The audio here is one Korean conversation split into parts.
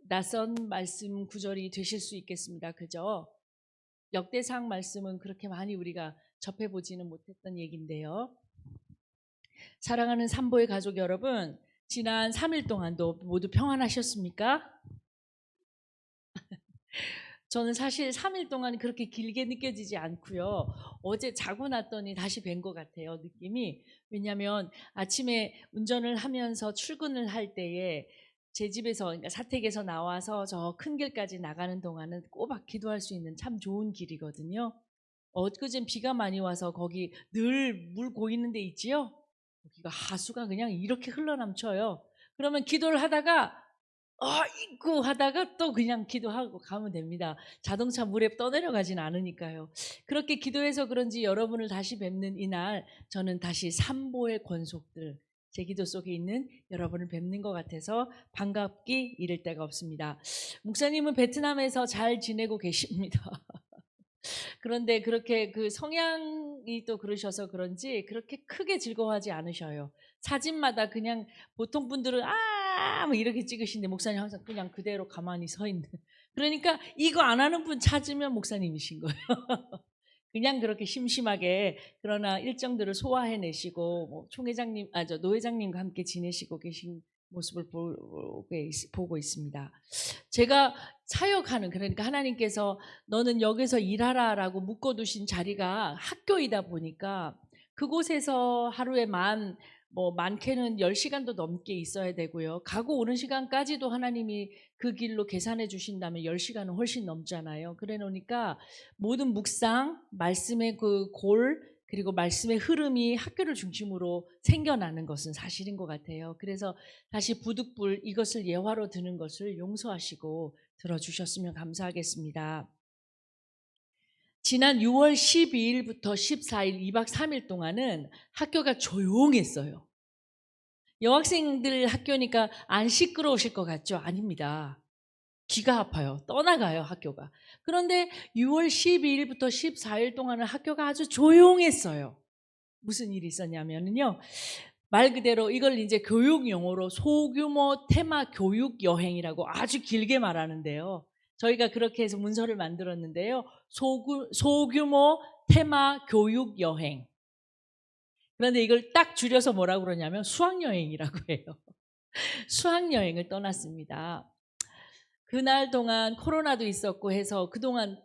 낯선 말씀 구절이 되실 수 있겠습니다. 그죠? 역대상 말씀은 그렇게 많이 우리가 접해보지는 못했던 얘기인데요. 사랑하는 삼보의 가족 여러분, 지난 3일 동안도 모두 평안하셨습니까? 저는 사실 3일 동안 그렇게 길게 느껴지지 않고요. 어제 자고 났더니 다시 뵌 것 같아요, 느낌이. 왜냐하면 아침에 운전을 하면서 출근을 할 때에 제 집에서, 그러니까 사택에서 나와서 저 큰 길까지 나가는 동안은 꼬박 기도할 수 있는 참 좋은 길이거든요. 엊그젠 비가 많이 와서 거기 늘 물 고이는 데 있지요? 거기가 하수가 그냥 이렇게 흘러넘쳐요. 그러면 기도를 하다가 있고 하다가 또 그냥 기도하고 가면 됩니다. 자동차 물에 떠내려가진 않으니까요. 그렇게 기도해서 그런지 여러분을 다시 뵙는 이날, 저는 다시 삼보의 권속들, 제 기도 속에 있는 여러분을 뵙는 것 같아서 반갑기 이를 데가 없습니다. 목사님은 베트남에서 잘 지내고 계십니다. 그런데 그렇게 그 성향이 또 그러셔서 그런지 그렇게 크게 즐거워하지 않으셔요. 사진마다 그냥 보통 분들은 뭐 이렇게 찍으시는데 목사님 항상 그냥 그대로 가만히 서 있는. 그러니까 이거 안 하는 분 찾으면 목사님이신 거예요. 그냥 그렇게 심심하게 그러나 일정들을 소화해내시고 뭐 총회장님, 노회장님과 함께 지내시고 계신 모습을 보고 있습니다. 제가 사역하는, 그러니까 하나님께서 너는 여기서 일하라라고 묶어두신 자리가 학교이다 보니까 그곳에서 하루에 많게는 10시간도 넘게 있어야 되고요. 가고 오는 시간까지도 하나님이 그 길로 계산해 주신다면 10시간은 훨씬 넘잖아요. 그래 놓으니까 모든 묵상, 말씀의 그 그리고 말씀의 흐름이 학교를 중심으로 생겨나는 것은 사실인 것 같아요. 그래서 다시 부득불 이것을 예화로 드는 것을 용서하시고 들어주셨으면 감사하겠습니다. 지난 6월 12일부터 14일 2박 3일 동안은 학교가 조용했어요. 여학생들 학교니까 안 시끄러우실 것 같죠? 아닙니다. 귀가 아파요. 떠나가요, 학교가. 그런데 6월 12일부터 14일 동안은 학교가 아주 조용했어요. 무슨 일이 있었냐면요. 말 그대로 이걸 이제 교육 용어로 소규모 테마 교육 여행이라고 아주 길게 말하는데요. 저희가 그렇게 해서 문서를 만들었는데요. 소규모 테마 교육 여행. 그런데 이걸 딱 줄여서 뭐라고 그러냐면 수학여행이라고 해요. 수학여행을 떠났습니다. 그날 동안 코로나도 있었고 해서 그동안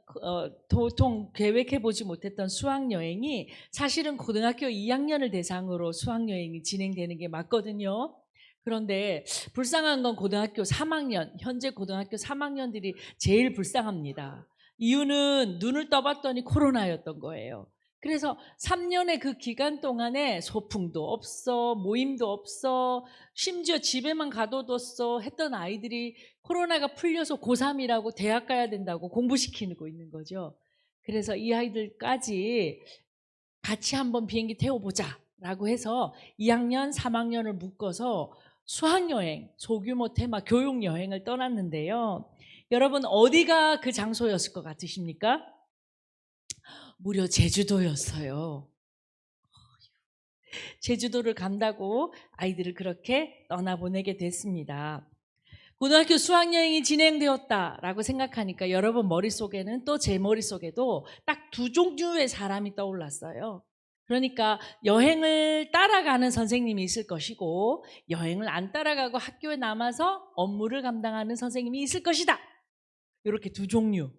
도통 계획해보지 못했던 수학여행이 사실은 고등학교 2학년을 대상으로 수학여행이 진행되는 게 맞거든요. 그런데 불쌍한 건 고등학교 3학년, 현재 고등학교 3학년들이 제일 불쌍합니다. 이유는 눈을 떠봤더니 코로나였던 거예요. 그래서 3년의 그 기간 동안에 소풍도 없어, 모임도 없어, 심지어 집에만 가둬뒀어 했던 아이들이 코로나가 풀려서 고3이라고 대학 가야 된다고 공부시키고 있는 거죠. 그래서 이 아이들까지 같이 한번 비행기 태워보자 라고 해서 2학년, 3학년을 묶어서 수학여행, 소규모 테마 교육여행을 떠났는데요. 여러분 어디가 그 장소였을 것 같으십니까? 무려 제주도였어요. 제주도를 간다고 아이들을 그렇게 떠나보내게 됐습니다. 고등학교 수학여행이 진행되었다라고 생각하니까 여러분 머릿속에는 또 제 머릿속에도 딱 두 종류의 사람이 떠올랐어요. 그러니까 여행을 따라가는 선생님이 있을 것이고 여행을 안 따라가고 학교에 남아서 업무를 감당하는 선생님이 있을 것이다. 이렇게 두 종류.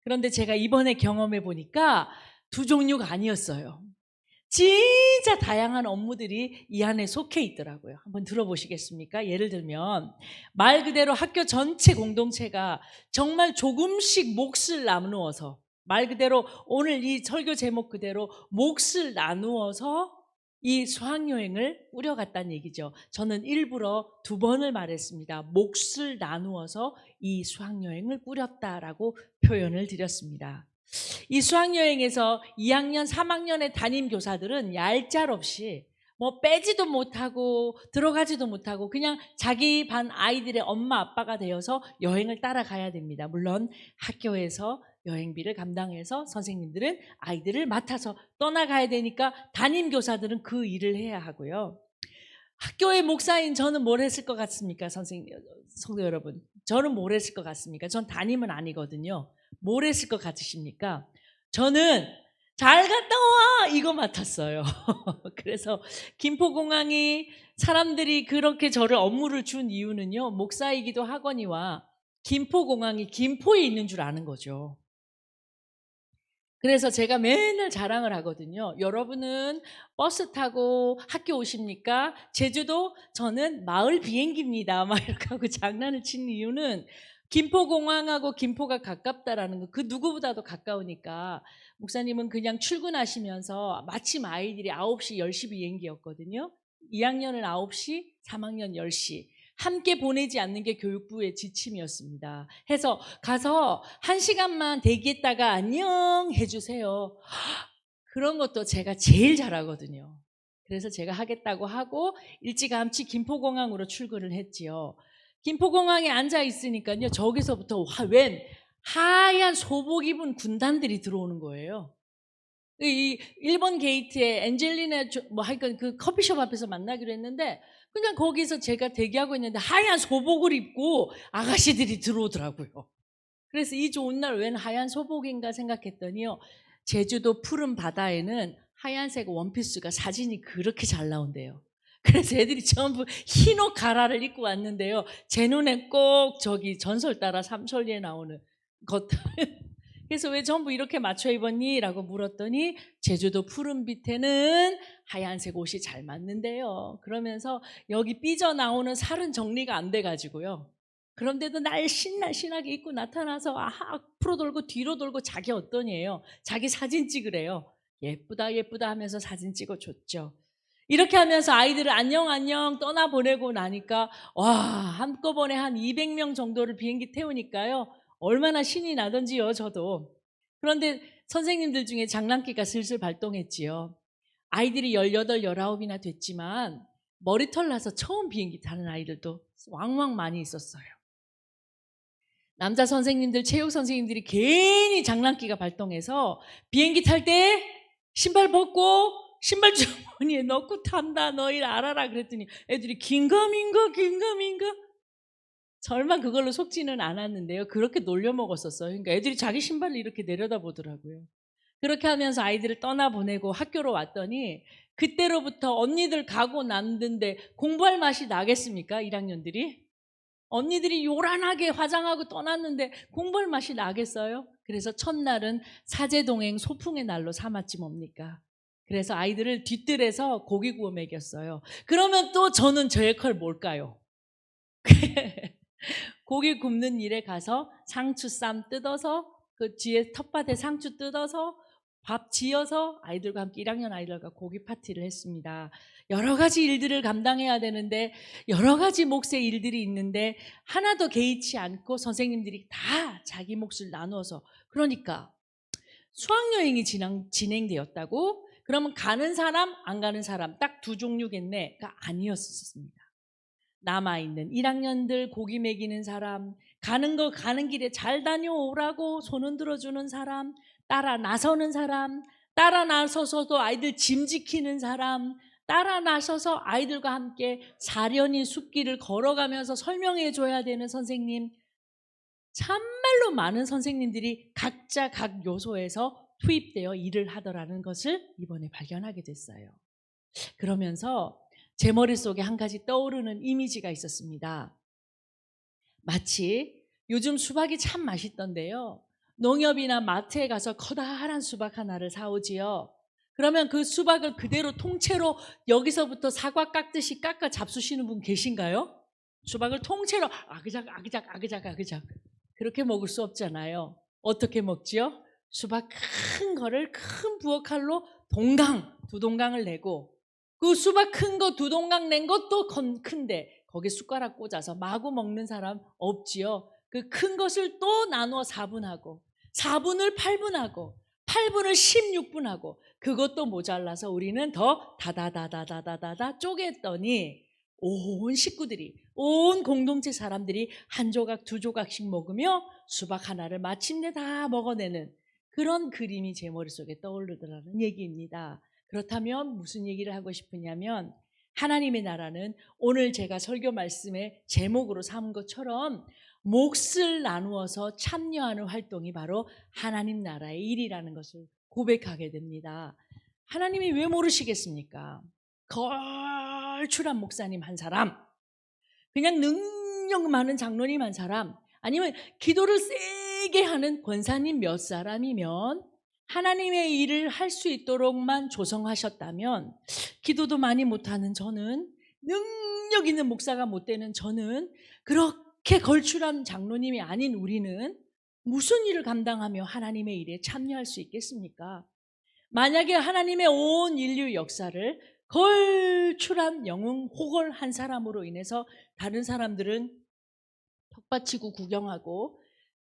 그런데 제가 이번에 경험해 보니까 두 종류가 아니었어요. 진짜 다양한 업무들이 이 안에 속해 있더라고요. 한번 들어보시겠습니까? 예를 들면 말 그대로 학교 전체 공동체가 정말 조금씩 몫을 나누어서, 말 그대로 오늘 이 설교 제목 그대로 몫을 나누어서 이 수학여행을 꾸려갔다는 얘기죠. 저는 일부러 2번을 말했습니다. 몫을 나누어서 이 수학여행을 꾸렸다라고 표현을 드렸습니다. 이 수학여행에서 2학년, 3학년의 담임 교사들은 얄짤없이 빼지도 못하고 들어가지도 못하고 그냥 자기 반 아이들의 엄마 아빠가 되어서 여행을 따라가야 됩니다. 물론 학교에서 여행비를 감당해서 선생님들은 아이들을 맡아서 떠나가야 되니까 담임 교사들은 그 일을 해야 하고요. 학교의 목사인 저는 뭘 했을 것 같습니까? 선생님, 성도 여러분. 저는 뭘 했을 것 같습니까? 전 담임은 아니거든요. 뭘 했을 것 같으십니까? 저는 잘 갔다 와! 이거 맡았어요. 그래서 김포공항이 사람들이 그렇게 저를 업무를 준 이유는요. 목사이기도 하거니와 김포공항이 김포에 있는 줄 아는 거죠. 그래서 제가 맨날 자랑을 하거든요. 여러분은 버스 타고 학교 오십니까? 제주도 저는 마을 비행기입니다. 막 이렇게 하고 장난을 치는 이유는 김포공항하고 김포가 가깝다라는 거, 그 누구보다도 가까우니까 목사님은 그냥 출근하시면서 마침 아이들이 9시, 10시 비행기였거든요. 2학년은 9시, 3학년 10시. 함께 보내지 않는 게 교육부의 지침이었습니다. 해서 가서 1시간만 대기했다가 안녕 해주세요. 그런 것도 제가 제일 잘하거든요. 그래서 제가 하겠다고 하고 일찌감치 김포공항으로 출근을 했지요. 김포공항에 앉아 있으니까요. 저기서부터 웬 하얀 소복 입은 군단들이 들어오는 거예요. 이 일본 게이트에 엔젤리나 뭐 하여간 그 커피숍 앞에서 만나기로 했는데 그냥 거기서 제가 대기하고 있는데 하얀 소복을 입고 아가씨들이 들어오더라고요. 그래서 이 좋은 날 웬 하얀 소복인가 생각했더니요. 제주도 푸른 바다에는 하얀색 원피스가 사진이 그렇게 잘 나온대요. 그래서 애들이 전부 흰 옷 가라를 입고 왔는데요. 제 눈엔 꼭 저기 전설 따라 삼천리에 나오는 것. 그래서 왜 전부 이렇게 맞춰 입었니? 라고 물었더니 제주도 푸른빛에는 하얀색 옷이 잘 맞는데요. 그러면서 여기 삐져나오는 살은 정리가 안 돼가지고요. 그런데도 날씬하게 입고 나타나서 앞으로 돌고 뒤로 돌고 자기 어떠니에요. 자기 사진 찍으래요. 예쁘다 하면서 사진 찍어줬죠. 이렇게 하면서 아이들을 안녕 떠나보내고 나니까 와 한꺼번에 한 200명 정도를 비행기 태우니까요. 얼마나 신이 나던지요, 저도. 그런데 선생님들 중에 장난기가 슬슬 발동했지요. 아이들이 18, 19이나 됐지만 머리털 나서 처음 비행기 타는 아이들도 왕왕 많이 있었어요. 남자 선생님들, 체육 선생님들이 괜히 장난기가 발동해서 비행기 탈 때 신발 벗고 신발 주머니에 넣고 탄다, 너희 알아라 그랬더니 애들이 긴가민가 설마 그걸로 속지는 않았는데요. 그렇게 놀려먹었었어요. 그러니까 애들이 자기 신발을 이렇게 내려다보더라고요. 그렇게 하면서 아이들을 떠나보내고 학교로 왔더니 그때로부터 언니들 가고 났는데 공부할 맛이 나겠습니까? 1학년들이? 언니들이 요란하게 화장하고 떠났는데 공부할 맛이 나겠어요? 그래서 첫날은 사제동행 소풍의 날로 삼았지 뭡니까? 그래서 아이들을 뒤뜰에서 고기 구워 먹였어요. 그러면 또 저는 저 역할 뭘까요? 고기 굽는 일에 가서 상추 쌈 뜯어서 그 뒤에 텃밭에 상추 뜯어서 밥 지어서 아이들과 함께 1학년 아이들과 고기 파티를 했습니다. 여러 가지 일들을 감당해야 되는데 여러 가지 몫의 일들이 있는데 하나도 개의치 않고 선생님들이 다 자기 몫을 나누어서 그러니까 수학여행이 진행되었다고? 그러면 가는 사람 안 가는 사람 딱 두 종류겠네가 아니었습니다. 남아있는 1학년들 고기 먹이는 사람, 가는 길에 잘 다녀오라고 손 흔들어 주는 사람, 따라 나서는 사람, 따라 나서서도 아이들 짐 지키는 사람, 따라 나서서 아이들과 함께 사려니 숲길을 걸어가면서 설명해 줘야 되는 선생님, 참말로 많은 선생님들이 각자 각 요소에서 투입되어 일을 하더라는 것을 이번에 발견하게 됐어요. 그러면서 제 머릿속에 한 가지 떠오르는 이미지가 있었습니다. 마치 요즘 수박이 참 맛있던데요. 농협이나 마트에 가서 커다란 수박 하나를 사오지요. 그러면 그 수박을 그대로 통째로 여기서부터 사과 깎듯이 깎아 잡수시는 분 계신가요? 수박을 통째로 아그작 그렇게 먹을 수 없잖아요. 어떻게 먹지요? 수박 큰 거를 큰 부엌칼로 두 동강을 내고 그 수박 큰 거 두 동강 낸 것도 큰데 거기에 숟가락 꽂아서 마구 먹는 사람 없지요. 그 큰 것을 또 나누어 4분하고 4분을 8분하고 8분을 16분하고 그것도 모자라서 우리는 더 다다다다다다다 쪼갰더니 온 식구들이 온 공동체 사람들이 한 조각 두 조각씩 먹으며 수박 하나를 마침내 다 먹어내는 그런 그림이 제 머릿속에 떠오르더라는 얘기입니다. 그렇다면 무슨 얘기를 하고 싶으냐면 하나님의 나라는 오늘 제가 설교 말씀의 제목으로 삼은 것처럼 몫을 나누어서 참여하는 활동이 바로 하나님 나라의 일이라는 것을 고백하게 됩니다. 하나님이 왜 모르시겠습니까? 걸출한 목사님 한 사람, 그냥 능력 많은 장로님 한 사람, 아니면 기도를 세게 하는 권사님 몇 사람이면 하나님의 일을 할 수 있도록만 조성하셨다면, 기도도 많이 못하는 저는, 능력 있는 목사가 못 되는 저는, 그렇게 걸출한 장로님이 아닌 우리는 무슨 일을 감당하며 하나님의 일에 참여할 수 있겠습니까? 만약에 하나님의 온 인류 역사를 걸출한 영웅 호걸 한 사람으로 인해서 다른 사람들은 턱받치고 구경하고,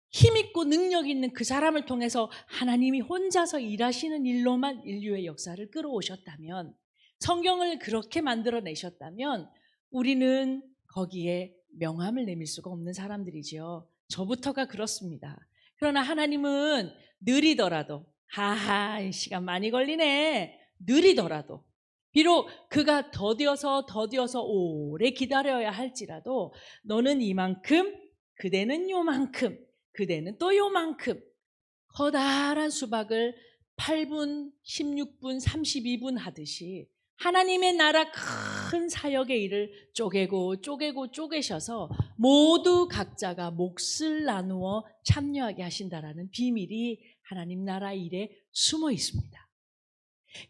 힘있고 능력 있는 그 사람을 통해서 하나님이 혼자서 일하시는 일로만 인류의 역사를 끌어오셨다면, 성경을 그렇게 만들어내셨다면 우리는 거기에 명함을 내밀 수가 없는 사람들이지요. 저부터가 그렇습니다. 그러나 하나님은 느리더라도, 하하 시간 많이 걸리네, 느리더라도, 비록 그가 더디어서 오래 기다려야 할지라도 너는 이만큼, 그대는 요만큼, 그대는 또 요만큼, 커다란 수박을 8분, 16분, 32분 하듯이 하나님의 나라 큰 사역의 일을 쪼개셔서 모두 각자가 몫을 나누어 참여하게 하신다라는 비밀이 하나님 나라 일에 숨어 있습니다.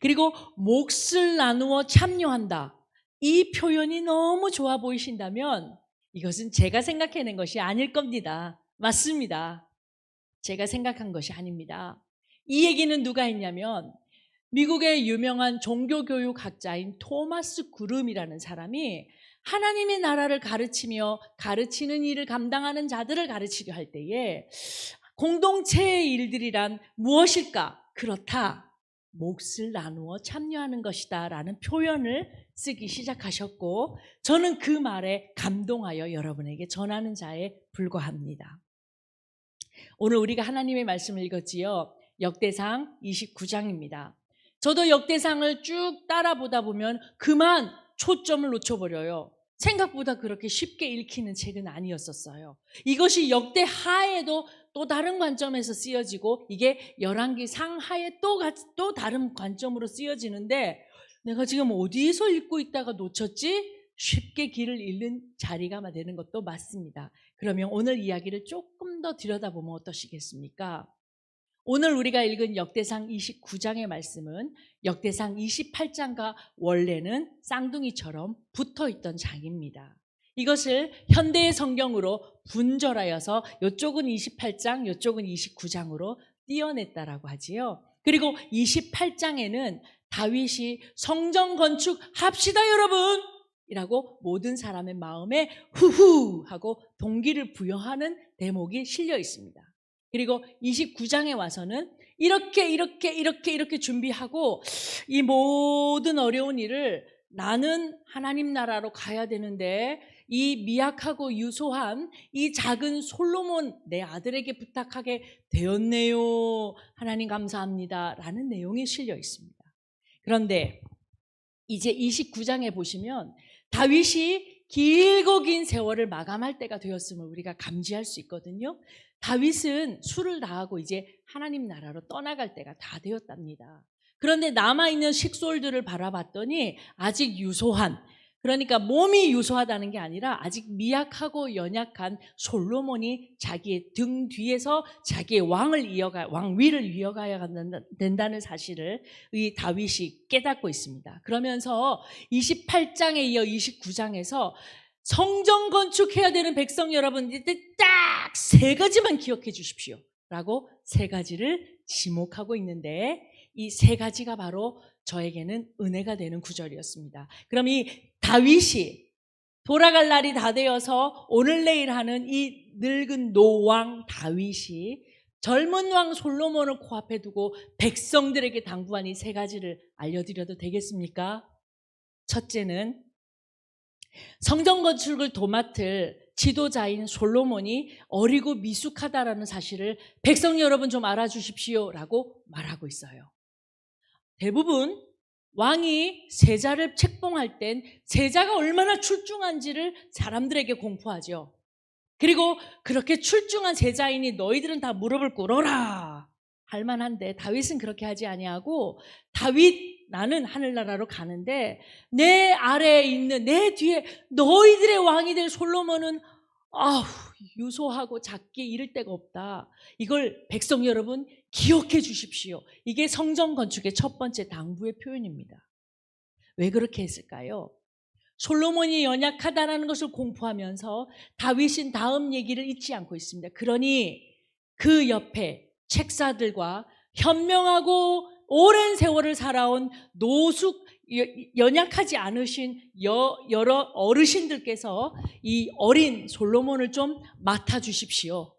그리고 몫을 나누어 참여한다, 이 표현이 너무 좋아 보이신다면 이것은 제가 생각해낸 것이 아닐 겁니다. 맞습니다. 제가 생각한 것이 아닙니다. 이 얘기는 누가 했냐면 미국의 유명한 종교교육학자인 토마스 그룸이라는 사람이 하나님의 나라를 가르치며 가르치는 일을 감당하는 자들을 가르치려 할 때에 공동체의 일들이란 무엇일까? 그렇다, 몫을 나누어 참여하는 것이다 라는 표현을 쓰기 시작하셨고, 저는 그 말에 감동하여 여러분에게 전하는 자에 불과합니다. 오늘 우리가 하나님의 말씀을 읽었지요. 역대상 29장입니다. 저도 역대상을 쭉 따라보다 보면 그만 초점을 놓쳐버려요. 생각보다 그렇게 쉽게 읽히는 책은 아니었었어요. 이것이 역대하에도 또 다른 관점에서 쓰여지고, 이게 열왕기 상하에 또 다른 관점으로 쓰여지는데, 내가 지금 어디서 읽고 있다가 놓쳤지? 쉽게 길을 잃는 자리가 되는 것도 맞습니다. 그러면 오늘 이야기를 조금 더 들여다보면 어떠시겠습니까? 오늘 우리가 읽은 역대상 29장의 말씀은 역대상 28장과 원래는 쌍둥이처럼 붙어있던 장입니다. 이것을 현대의 성경으로 분절하여서 이쪽은 28장, 이쪽은 29장으로 띄어냈다라고 하지요. 그리고 28장에는 다윗이 성전 건축합시다 여러분! 이라고 모든 사람의 마음에 후후 하고 동기를 부여하는 대목이 실려 있습니다. 그리고 29장에 와서는 이렇게 준비하고 이 모든 어려운 일을 나는 하나님 나라로 가야 되는데 이 미약하고 유소한 이 작은 솔로몬 내 아들에게 부탁하게 되었네요. 하나님 감사합니다. 라는 내용이 실려 있습니다. 그런데 이제 29장에 보시면 다윗이 길고 긴 세월을 마감할 때가 되었음을 우리가 감지할 수 있거든요. 다윗은 수를 다하고 이제 하나님 나라로 떠나갈 때가 다 되었답니다. 그런데 남아있는 식솔들을 바라봤더니 아직 유소한, 그러니까 몸이 유소하다는 게 아니라 아직 미약하고 연약한 솔로몬이 자기의 등 뒤에서 자기의 왕위를 이어가야 된다는 사실을 이 다윗이 깨닫고 있습니다. 그러면서 28장에 이어 29장에서 성전 건축해야 되는 백성 여러분, 이때 딱 세 가지만 기억해 주십시오 라고 세 가지를 지목하고 있는데, 이 세 가지가 바로 저에게는 은혜가 되는 구절이었습니다. 그럼 이 다윗이 돌아갈 날이 다 되어서 오늘 내일 하는 이 늙은 노왕 다윗이 젊은 왕 솔로몬을 코앞에 두고 백성들에게 당부한 이 세 가지를 알려드려도 되겠습니까? 첫째는 성전 건축을 도맡을 지도자인 솔로몬이 어리고 미숙하다라는 사실을 백성 여러분 좀 알아주십시오 라고 말하고 있어요. 대부분 왕이 세자를 책봉할 땐 세자가 얼마나 출중한지를 사람들에게 공포하죠. 그리고 그렇게 출중한 세자이니 너희들은 다 무릎을 꿇어라 할 만한데, 다윗은 그렇게 하지 아니하고, 다윗 나는 하늘나라로 가는데 내 아래에 있는, 내 뒤에 너희들의 왕이 될 솔로몬은 유소하고 작게 이를 데가 없다. 이걸 백성 여러분 기억해 주십시오. 이게 성전 건축의 첫 번째 당부의 표현입니다. 왜 그렇게 했을까요? 솔로몬이 연약하다는 것을 공포하면서 다윗은 다음 얘기를 잊지 않고 있습니다. 그러니 그 옆에 책사들과 현명하고 오랜 세월을 살아온 노숙, 연약하지 않으신 여러 어르신들께서 이 어린 솔로몬을 좀 맡아주십시오.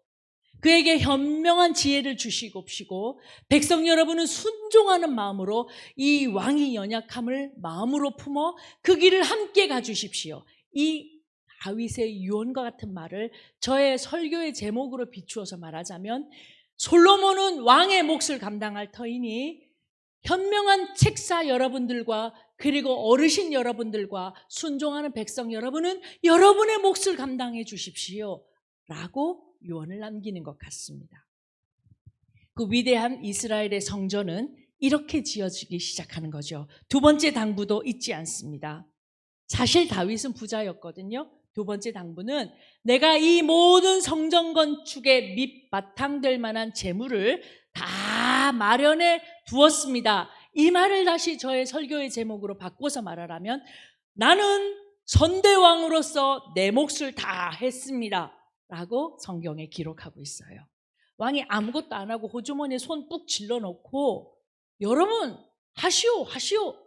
그에게 현명한 지혜를 주시옵시고, 백성 여러분은 순종하는 마음으로 이 왕의 연약함을 마음으로 품어 그 길을 함께 가주십시오. 이 다윗의 유언과 같은 말을 저의 설교의 제목으로 비추어서 말하자면, 솔로몬은 왕의 몫을 감당할 터이니 현명한 책사 여러분들과 그리고 어르신 여러분들과 순종하는 백성 여러분은 여러분의 몫을 감당해 주십시오 라고 유언을 남기는 것 같습니다. 그 위대한 이스라엘의 성전은 이렇게 지어지기 시작하는 거죠. 두 번째 당부도 잊지 않습니다. 사실 다윗은 부자였거든요. 두 번째 당부는 내가 이 모든 성전 건축의 밑바탕 될 만한 재물을 다 마련해 두었습니다. 이 말을 다시 저의 설교의 제목으로 바꿔서 말하라면, 나는 선대왕으로서 내 몫을 다 했습니다 라고 성경에 기록하고 있어요. 왕이 아무것도 안 하고 호주머니에 손 꾹 질러놓고 여러분 하시오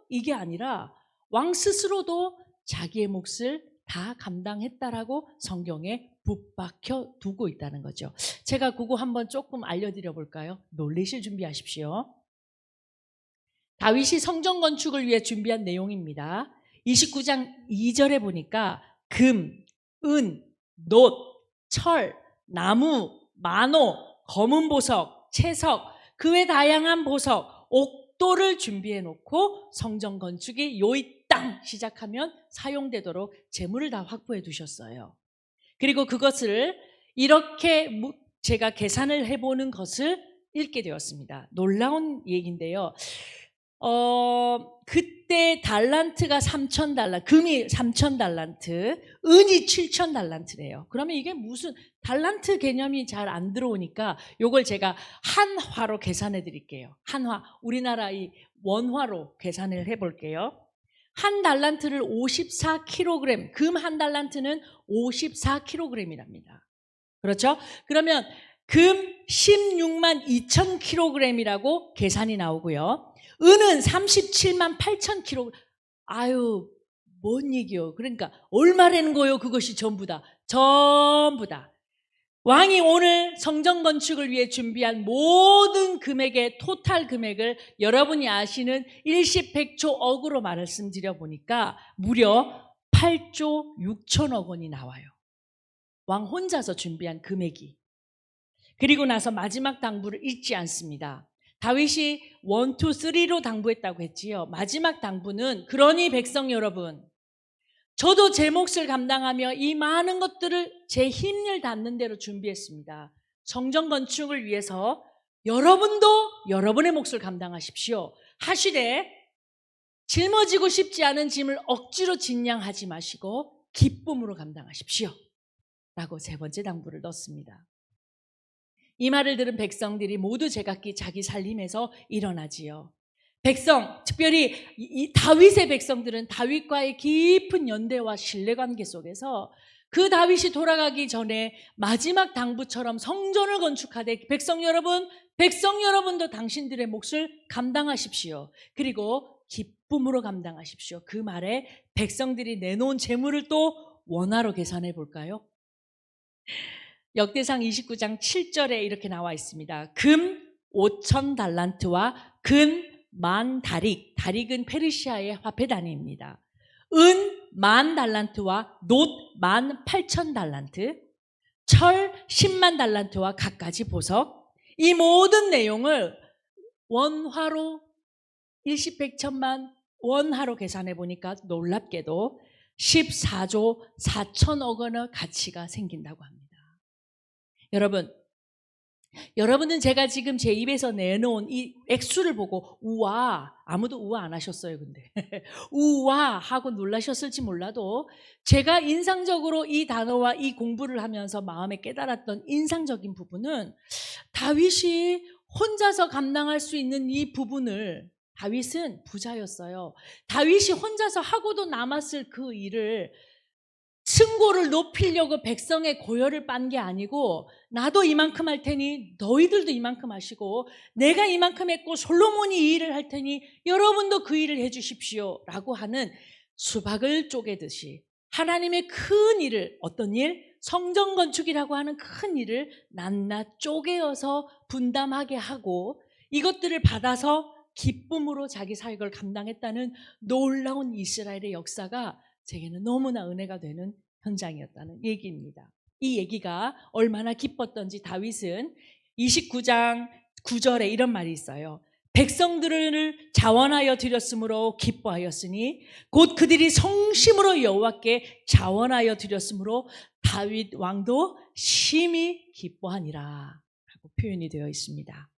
이게 아니라 왕 스스로도 자기의 몫을 다 감당했다라고 성경에 붙박혀 두고 있다는 거죠. 제가 그거 한번 조금 알려드려 볼까요? 놀리실 준비하십시오. 다윗이 성전 건축을 위해 준비한 내용입니다. 29장 2절에 보니까 금, 은, 놋, 철, 나무, 마노, 검은 보석, 채석, 그 외 다양한 보석, 옥도를 준비해 놓고 성전 건축이 요이 땅 시작하면 사용되도록 재물을 다 확보해 두셨어요. 그리고 그것을 이렇게 제가 계산을 해보는 것을 읽게 되었습니다. 놀라운 얘기인데요. 그때 달란트가 3,000달란트, 금이 3,000달란트, 은이 7,000달란트래요. 그러면 이게 무슨 달란트 개념이 잘 안 들어오니까 요걸 제가 한화로 계산해 드릴게요. 한화, 우리나라 이 원화로 계산을 해 볼게요. 한 달란트를 54kg, 금 한 달란트는 54kg이랍니다. 그렇죠? 그러면 금 16만 2,000kg이라고 계산이 나오고요. 은은 37만 8,000kg. 아유, 뭔 얘기요? 그러니까 얼마라는 거요? 그것이 전부 다. 왕이 오늘 성전 건축을 위해 준비한 모든 금액의 토탈 금액을 여러분이 아시는 일시백조억으로 말씀드려 보니까 무려 8조 6천억 원이 나와요. 왕 혼자서 준비한 금액이. 그리고 나서 마지막 당부를 잊지 않습니다. 다윗이 1, 2, 3로 당부했다고 했지요. 마지막 당부는 그러니 백성 여러분, 저도 제 몫을 감당하며 이 많은 것들을 제 힘을 닿는 대로 준비했습니다. 성전 건축을 위해서 여러분도 여러분의 몫을 감당하십시오. 하시되 짊어지고 싶지 않은 짐을 억지로 진양하지 마시고 기쁨으로 감당하십시오 라고 세 번째 당부를 넣습니다. 이 말을 들은 백성들이 모두 제각기 자기 살림에서 일어나지요. 백성, 특별히 이 다윗의 백성들은 다윗과의 깊은 연대와 신뢰관계 속에서 그 다윗이 돌아가기 전에 마지막 당부처럼 성전을 건축하되 백성 여러분도 당신들의 몫을 감당하십시오. 그리고 기쁨으로 감당하십시오. 그 말에 백성들이 내놓은 재물을 또 원화로 계산해 볼까요? 역대상 29장 7절에 이렇게 나와 있습니다. 금 5,000달란트와 금 10,000다릭, 다릭은 페르시아의 화폐 단위입니다. 은 10,000달란트와 놋 18,000달란트, 철 100,000달란트와 갖가지 보석, 이 모든 내용을 원화로 일시백천만 원화로 계산해 보니까 놀랍게도 14조 4천억 원의 가치가 생긴다고 합니다. 여러분은 제가 지금 제 입에서 내놓은 이 액수를 보고 우와, 아무도 우와 안 하셨어요. 근데 우와 하고 놀라셨을지 몰라도 제가 인상적으로 이 단어와 이 공부를 하면서 마음에 깨달았던 인상적인 부분은 다윗이 혼자서 감당할 수 있는 이 부분을, 다윗은 부자였어요. 다윗이 혼자서 하고도 남았을 그 일을 층고를 높이려고 백성의 고열을 빤 게 아니고, 나도 이만큼 할 테니 너희들도 이만큼 하시고, 내가 이만큼 했고 솔로몬이 이 일을 할 테니 여러분도 그 일을 해주십시오 라고 하는, 수박을 쪼개듯이 하나님의 큰 일을, 어떤 일? 성전 건축이라고 하는 큰 일을 낱낱 쪼개어서 분담하게 하고 이것들을 받아서 기쁨으로 자기 사역을 감당했다는 놀라운 이스라엘의 역사가 제게는 너무나 은혜가 되는 현장이었다는 얘기입니다. 이 얘기가 얼마나 기뻤던지 다윗은 29장 9절에 이런 말이 있어요. 백성들을 자원하여 드렸으므로 기뻐하였으니 곧 그들이 성심으로 여호와께 자원하여 드렸으므로 다윗 왕도 심히 기뻐하니라 라고 표현이 되어 있습니다.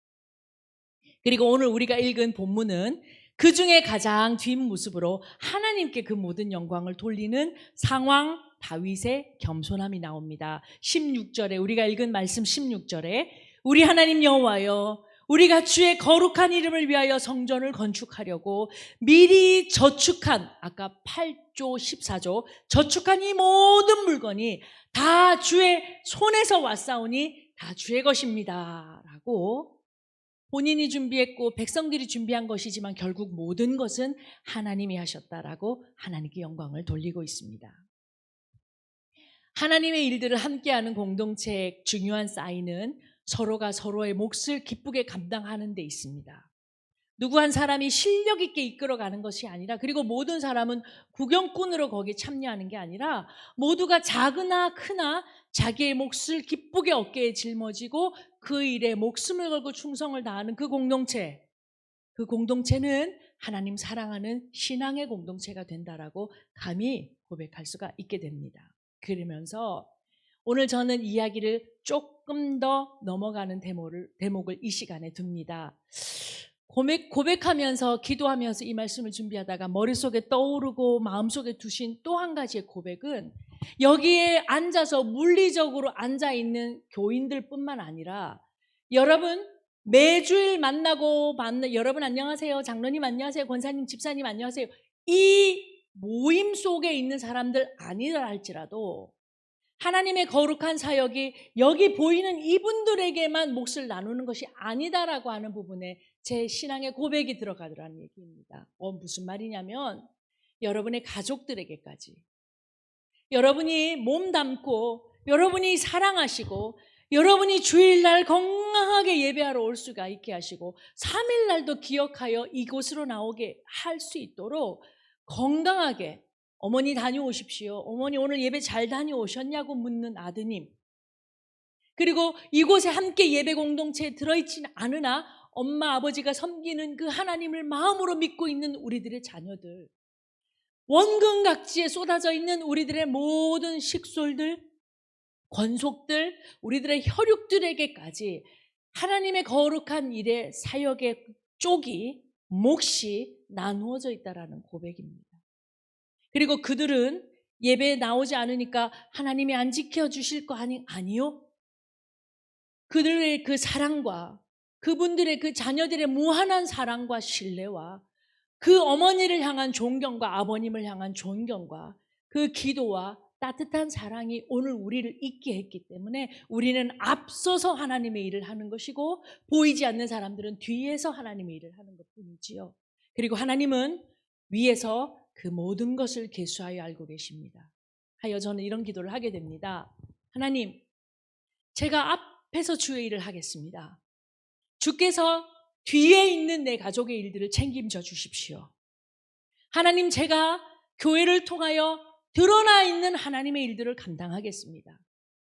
그리고 오늘 우리가 읽은 본문은 그 중에 가장 뒷모습으로 하나님께 그 모든 영광을 돌리는 상황, 다윗의 겸손함이 나옵니다. 16절에, 우리가 읽은 말씀 16절에 우리 하나님 여호와여, 우리가 주의 거룩한 이름을 위하여 성전을 건축하려고 미리 저축한, 아까 8조 14조 저축한 이 모든 물건이 다 주의 손에서 왔사오니 다 주의 것입니다 라고, 본인이 준비했고 백성들이 준비한 것이지만 결국 모든 것은 하나님이 하셨다라고 하나님께 영광을 돌리고 있습니다. 하나님의 일들을 함께하는 공동체의 중요한 사인은 서로가 서로의 몫을 기쁘게 감당하는 데 있습니다. 누구 한 사람이 실력 있게 이끌어가는 것이 아니라, 그리고 모든 사람은 구경꾼으로 거기에 참여하는 게 아니라 모두가 작으나 크나 자기의 몫을 기쁘게 어깨에 짊어지고 그 일에 목숨을 걸고 충성을 다하는 그 공동체, 그 공동체는 하나님 사랑하는 신앙의 공동체가 된다라고 감히 고백할 수가 있게 됩니다. 그러면서 오늘 저는 이야기를 조금 더 넘어가는 대목을 이 시간에 둡니다. 고백하면서 기도하면서 이 말씀을 준비하다가 머릿속에 떠오르고 마음속에 두신 또 한 가지의 고백은, 여기에 앉아서 물리적으로 앉아있는 교인들 뿐만 아니라 여러분 매주일 만나고 여러분 안녕하세요, 장로님 안녕하세요, 권사님 집사님 안녕하세요, 이 모임 속에 있는 사람들 아니라 할지라도 하나님의 거룩한 사역이 여기 보이는 이분들에게만 몫을 나누는 것이 아니다라고 하는 부분에 제 신앙의 고백이 들어가더라는 얘기입니다. 무슨 말이냐면, 여러분의 가족들에게까지, 여러분이 몸담고 여러분이 사랑하시고 여러분이 주일날 건강하게 예배하러 올 수가 있게 하시고 3일날도 기억하여 이곳으로 나오게 할 수 있도록 건강하게, 어머니 다녀오십시오, 어머니 오늘 예배 잘 다녀오셨냐고 묻는 아드님, 그리고 이곳에 함께 예배 공동체에 들어있지는 않으나 엄마 아버지가 섬기는 그 하나님을 마음으로 믿고 있는 우리들의 자녀들, 원근각지에 쏟아져 있는 우리들의 모든 식솔들, 권속들, 우리들의 혈육들에게까지 하나님의 거룩한 일에 사역의 쪽이, 몫이 나누어져 있다라는 고백입니다. 그리고 그들은 예배에 나오지 않으니까 하나님이 안 지켜주실 거 아니요? 그들의 그 사랑과 그분들의 그 자녀들의 무한한 사랑과 신뢰와 그 어머니를 향한 존경과 아버님을 향한 존경과 그 기도와 따뜻한 사랑이 오늘 우리를 있게 했기 때문에 우리는 앞서서 하나님의 일을 하는 것이고, 보이지 않는 사람들은 뒤에서 하나님의 일을 하는 것뿐이지요. 그리고 하나님은 위에서 그 모든 것을 계수하여 알고 계십니다. 하여 저는 이런 기도를 하게 됩니다. 하나님, 제가 앞에서 주의 일을 하겠습니다. 주께서 뒤에 있는 내 가족의 일들을 책임져 주십시오. 하나님, 제가 교회를 통하여 드러나 있는 하나님의 일들을 감당하겠습니다.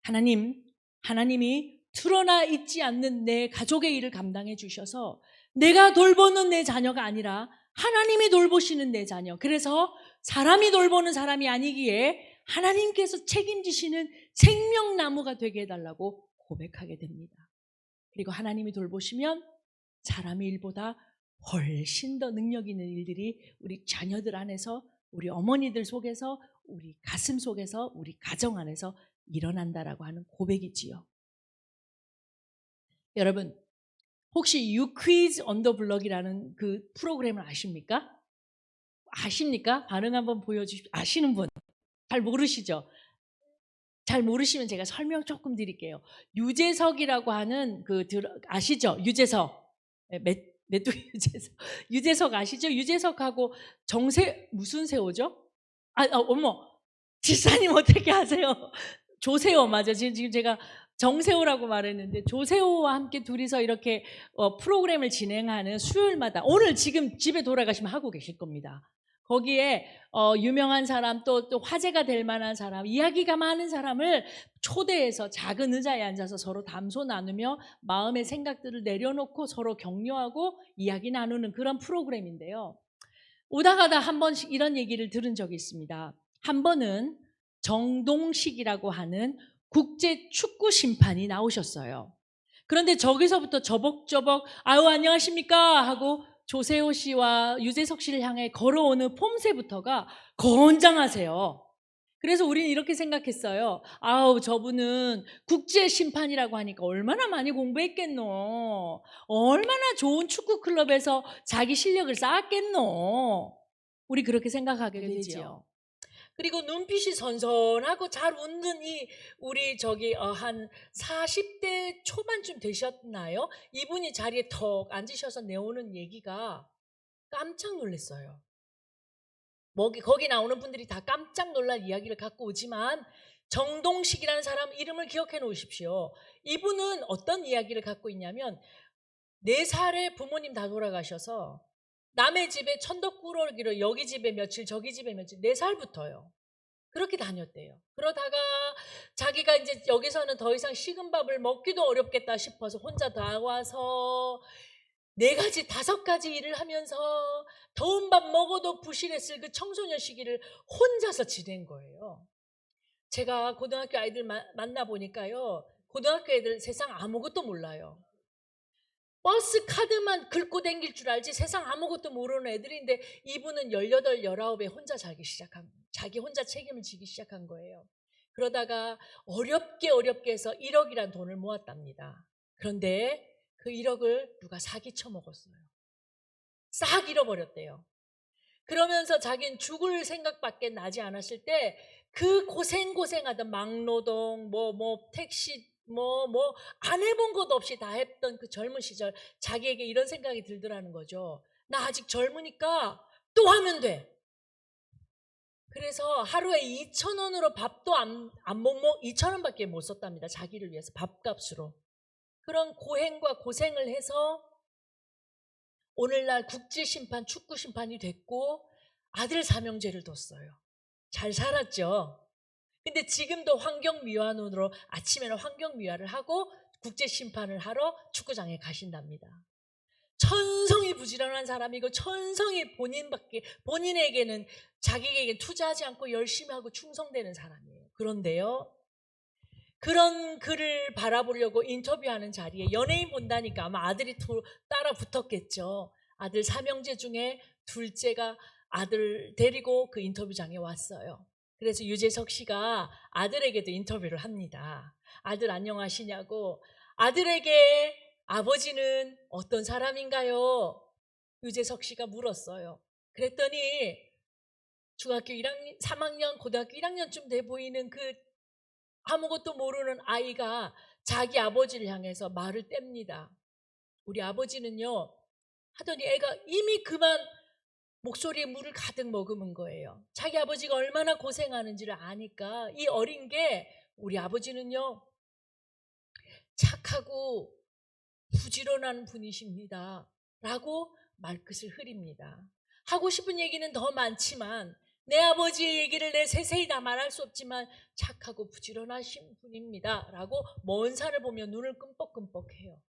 하나님이 드러나 있지 않는 내 가족의 일을 감당해 주셔서 내가 돌보는 내 자녀가 아니라 하나님이 돌보시는 내 자녀. 그래서 사람이 돌보는 사람이 아니기에 하나님께서 책임지시는 생명나무가 되게 해달라고 고백하게 됩니다. 그리고 하나님이 돌보시면 사람의 일보다 훨씬 더 능력 있는 일들이 우리 자녀들 안에서, 우리 어머니들 속에서, 우리 가슴 속에서, 우리 가정 안에서 일어난다라고 하는 고백이지요. 여러분, 혹시 You Quiz on the Block이라는 그 프로그램을 아십니까? 아십니까? 반응 한번 보여주십시오. 아시는 분? 잘 모르시죠? 잘 모르시면 제가 설명 조금 드릴게요. 유재석이라고 하는 아시죠? 유재석. 메뚜기 유재석. 유재석 아시죠? 유재석하고 무슨 세호죠? 어머. 지사님 어떻게 아세요? 조세호 맞아. 지금 제가 정세호라고 말했는데 조세호와 함께 둘이서 이렇게 프로그램을 진행하는 수요일마다, 오늘 지금 집에 돌아가시면 하고 계실 겁니다. 거기에 유명한 사람 또 화제가 될 만한 사람, 이야기가 많은 사람을 초대해서 작은 의자에 앉아서 서로 담소 나누며 마음의 생각들을 내려놓고 서로 격려하고 이야기 나누는 그런 프로그램인데요. 오다 가다 한 번씩 이런 얘기를 들은 적이 있습니다. 한 번은 정동식이라고 하는 국제 축구 심판이 나오셨어요. 그런데 저기서부터 저벅저벅 아유 안녕하십니까 하고 조세호 씨와 유재석 씨를 향해 걸어오는 폼새부터가 건장하세요. 그래서 우리는 이렇게 생각했어요. 아우 저분은 국제 심판이라고 하니까 얼마나 많이 공부했겠노. 얼마나 좋은 축구 클럽에서 자기 실력을 쌓았겠노. 우리 그렇게 생각하게 되지요. 그리고 눈빛이 선선하고 잘 웃는 우리 한 40대 초반쯤 되셨나요? 이분이 자리에 턱 앉으셔서 내오는 얘기가 깜짝 놀랐어요. 거기 나오는 분들이 다 깜짝 놀랄 이야기를 갖고 오지만 정동식이라는 사람 이름을 기억해 놓으십시오. 이분은 어떤 이야기를 갖고 있냐면 4살에 부모님 다 돌아가셔서 남의 집에 천덕꾸러기로 여기 집에 며칠 저기 집에 며칠 4살부터요. 그렇게 다녔대요. 그러다가 자기가 이제 여기서는 더 이상 식은 밥을 먹기도 어렵겠다 싶어서 혼자 나와서 4가지 5가지 일을 하면서 더운 밥 먹어도 부실했을 그 청소년 시기를 혼자서 지낸 거예요. 제가 고등학교 아이들 만나보니까요. 고등학교 애들 세상 아무것도 몰라요. 버스 카드만 긁고 다닐 줄 알지 세상 아무것도 모르는 애들인데 이분은 18, 19에 혼자 자기 혼자 책임을 지기 시작한 거예요. 그러다가 어렵게 해서 1억이란 돈을 모았답니다. 그런데 그 1억을 누가 사기쳐 먹었어요. 싹 잃어버렸대요. 그러면서 자기는 죽을 생각밖에 나지 않았을 때 그 고생하던 막노동, 택시, 안 해본 것 없이 다 했던 그 젊은 시절 자기에게 이런 생각이 들더라는 거죠. 나 아직 젊으니까 또 하면 돼. 그래서 하루에 2,000원으로 밥도 안 먹고 2,000원밖에 못 썼답니다. 자기를 위해서 밥값으로. 그런 고행과 고생을 해서 오늘날 국제심판, 축구심판이 됐고 아들 삼형제를 뒀어요. 잘 살았죠. 근데 지금도 환경미화원으로 아침에는 환경미화를 하고 국제심판을 하러 축구장에 가신답니다. 천성이 부지런한 사람이고 천성이 본인에게는 자기에게 투자하지 않고 열심히 하고 충성되는 사람이에요. 그런데요. 그런 그를 바라보려고 인터뷰하는 자리에 연예인 본다니까 아마 아들이 따라 붙었겠죠. 아들 삼형제 중에 둘째가 아들 데리고 그 인터뷰장에 왔어요. 그래서 유재석 씨가 아들에게도 인터뷰를 합니다. 아들 안녕하시냐고. 아들에게 아버지는 어떤 사람인가요? 유재석 씨가 물었어요. 그랬더니 중학교 1학년, 3학년, 고등학교 1학년쯤 돼 보이는 그 아무것도 모르는 아이가 자기 아버지를 향해서 말을 뗍니다. 우리 아버지는요 하더니 애가 이미 그만 목소리에 물을 가득 머금은 거예요. 자기 아버지가 얼마나 고생하는지를 아니까 이 어린 게 우리 아버지는요 착하고 부지런한 분이십니다 라고 말끝을 흐립니다. 하고 싶은 얘기는 더 많지만 내 아버지의 얘기를 내 세세히 다 말할 수 없지만 착하고 부지런하신 분입니다 라고 먼 산을 보며 눈을 끔뻑끔뻑해요.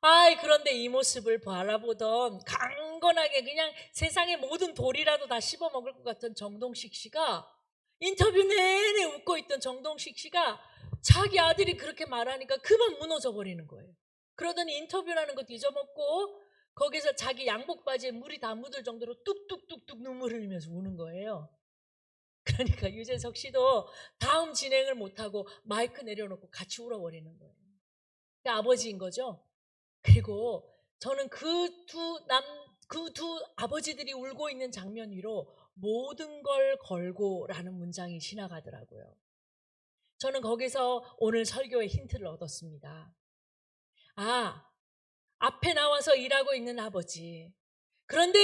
아이, 그런데 이 모습을 바라보던 강건하게 그냥 세상의 모든 돌이라도 다 씹어먹을 것 같은 정동식 씨가, 인터뷰 내내 웃고 있던 정동식 씨가 자기 아들이 그렇게 말하니까 그만 무너져 버리는 거예요. 그러더니 인터뷰라는 것도 잊어먹고 거기서 자기 양복 바지에 물이 다 묻을 정도로 뚝뚝뚝뚝 눈물을 흘리면서 우는 거예요. 그러니까 유재석 씨도 다음 진행을 못하고 마이크 내려놓고 같이 울어버리는 거예요. 그러니까 아버지인 거죠. 그리고 저는 그 두 아버지들이 울고 있는 장면 위로 모든 걸 걸고라는 문장이 지나가더라고요. 저는 거기서 오늘 설교의 힌트를 얻었습니다. 아, 앞에 나와서 일하고 있는 아버지. 그런데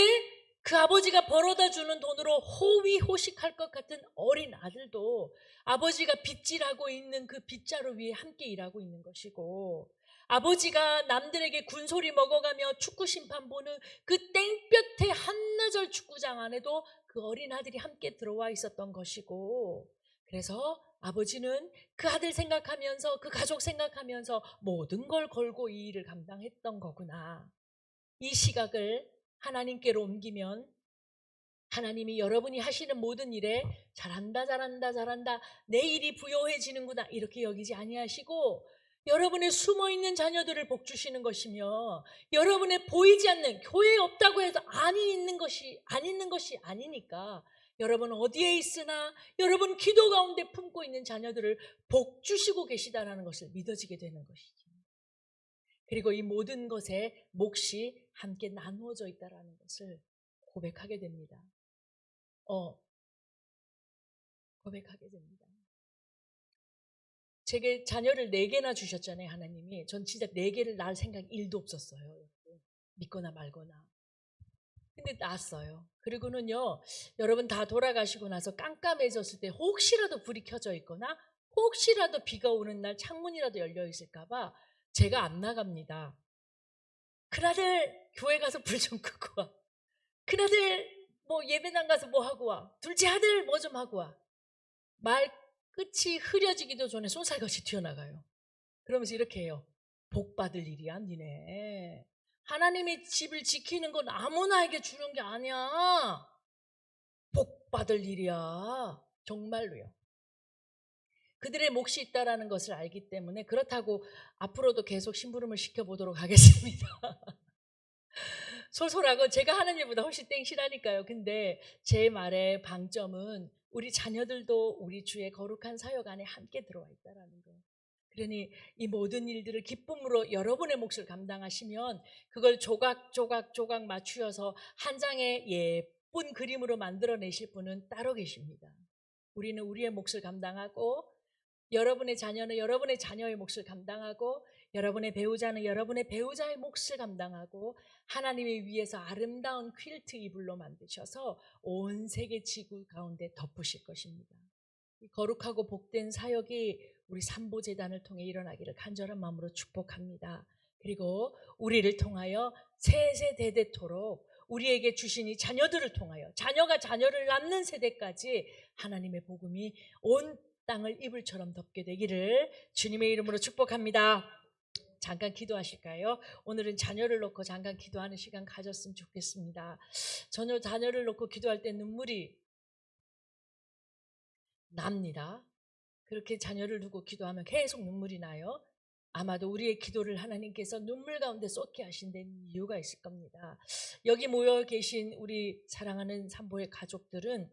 그 아버지가 벌어다 주는 돈으로 호위호식할 것 같은 어린 아들도 아버지가 빗질하고 있는 그 빗자루 위에 함께 일하고 있는 것이고, 아버지가 남들에게 군소리 먹어가며 축구 심판 보는 그 땡볕의 한나절 축구장 안에도 그 어린 아들이 함께 들어와 있었던 것이고, 그래서 아버지는 그 아들 생각하면서 그 가족 생각하면서 모든 걸 걸고 이 일을 감당했던 거구나. 이 시각을 하나님께로 옮기면 하나님이 여러분이 하시는 모든 일에 잘한다 잘한다 잘한다, 내 일이 부요해지는구나 이렇게 여기지 아니하시고, 여러분의 숨어있는 자녀들을 복주시는 것이며, 여러분의 보이지 않는, 교회에 없다고 해서 안 있는 것이 아니니까, 여러분 어디에 있으나 여러분 기도 가운데 품고 있는 자녀들을 복주시고 계시다는 것을 믿어지게 되는 것이죠. 그리고 이 모든 것에 몫이 함께 나누어져 있다는 것을 고백하게 됩니다. 고백하게 됩니다. 제게 자녀를 4개나 주셨잖아요, 하나님이. 전 진짜 4개를 낳을 생각 1도 없었어요. 믿거나 말거나. 근데 낳았어요. 그리고는요, 여러분 다 돌아가시고 나서 깜깜해졌을 때 혹시라도 불이 켜져 있거나 혹시라도 비가 오는 날 창문이라도 열려 있을까봐 제가 안 나갑니다. 큰아들 교회 가서 불 좀 끄고 와. 큰아들 뭐 예배당 가서 뭐 하고 와. 둘째 아들 뭐 좀 하고 와. 말 끝이 흐려지기도 전에 쏜살같이 튀어나가요. 그러면서 이렇게 해요. 복 받을 일이야 니네. 하나님의 집을 지키는 건 아무나에게 주는 게 아니야. 복 받을 일이야. 정말로요. 그들의 몫이 있다라는 것을 알기 때문에, 그렇다고 앞으로도 계속 심부름을 시켜보도록 하겠습니다. 솔솔하고 제가 하는 일보다 훨씬 땡실하니까요. 근데 제 말의 방점은 우리 자녀들도 우리 주의 거룩한 사역 안에 함께 들어와 있다라는 거예요. 그러니 이 모든 일들을 기쁨으로 여러분의 몫을 감당하시면 그걸 조각 맞추어서 한 장의 예쁜 그림으로 만들어내실 분은 따로 계십니다. 우리는 우리의 몫을 감당하고, 여러분의 자녀는 여러분의 자녀의 몫을 감당하고, 여러분의 배우자는 여러분의 배우자의 몫을 감당하고, 하나님의 위에서 아름다운 퀼트 이불로 만드셔서 온 세계 지구 가운데 덮으실 것입니다. 거룩하고 복된 사역이 우리 삼보재단을 통해 일어나기를 간절한 마음으로 축복합니다. 그리고 우리를 통하여 세세대대토록 우리에게 주신 이 자녀들을 통하여, 자녀가 자녀를 낳는 세대까지 하나님의 복음이 온 땅을 이불처럼 덮게 되기를 주님의 이름으로 축복합니다. 잠깐 기도하실까요? 오늘은 자녀를 놓고 잠깐 기도하는 시간 가졌으면 좋겠습니다. 자녀를 놓고 기도할 때 눈물이 납니다. 그렇게 자녀를 두고 기도하면 계속 눈물이 나요. 아마도 우리의 기도를 하나님께서 눈물 가운데 쏟게 하신 데는 이유가 있을 겁니다. 여기 모여 계신 우리 사랑하는 삼보의 가족들은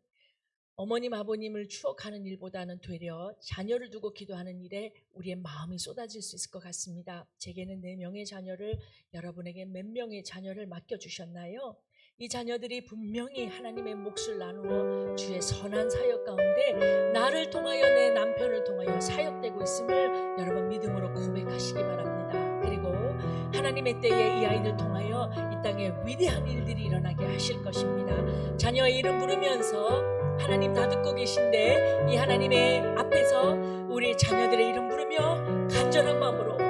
어머님 아버님을 추억하는 일보다는 되려 자녀를 두고 기도하는 일에 우리의 마음이 쏟아질 수 있을 것 같습니다. 제게는 4명의 자녀를, 여러분에게 몇 명의 자녀를 맡겨주셨나요? 이 자녀들이 분명히 하나님의 몫을 나누어 주의 선한 사역 가운데 나를 통하여, 내 남편을 통하여 사역되고 있음을 여러분 믿음으로 고백하시기 바랍니다. 그리고 하나님의 때에 이 아이들 통하여 이 땅에 위대한 일들이 일어나게 하실 것입니다. 자녀의 이름 부르면서 하나님 다 듣고 계신데 이 하나님의 앞에서 우리 자녀들의 이름 부르며 간절한 마음으로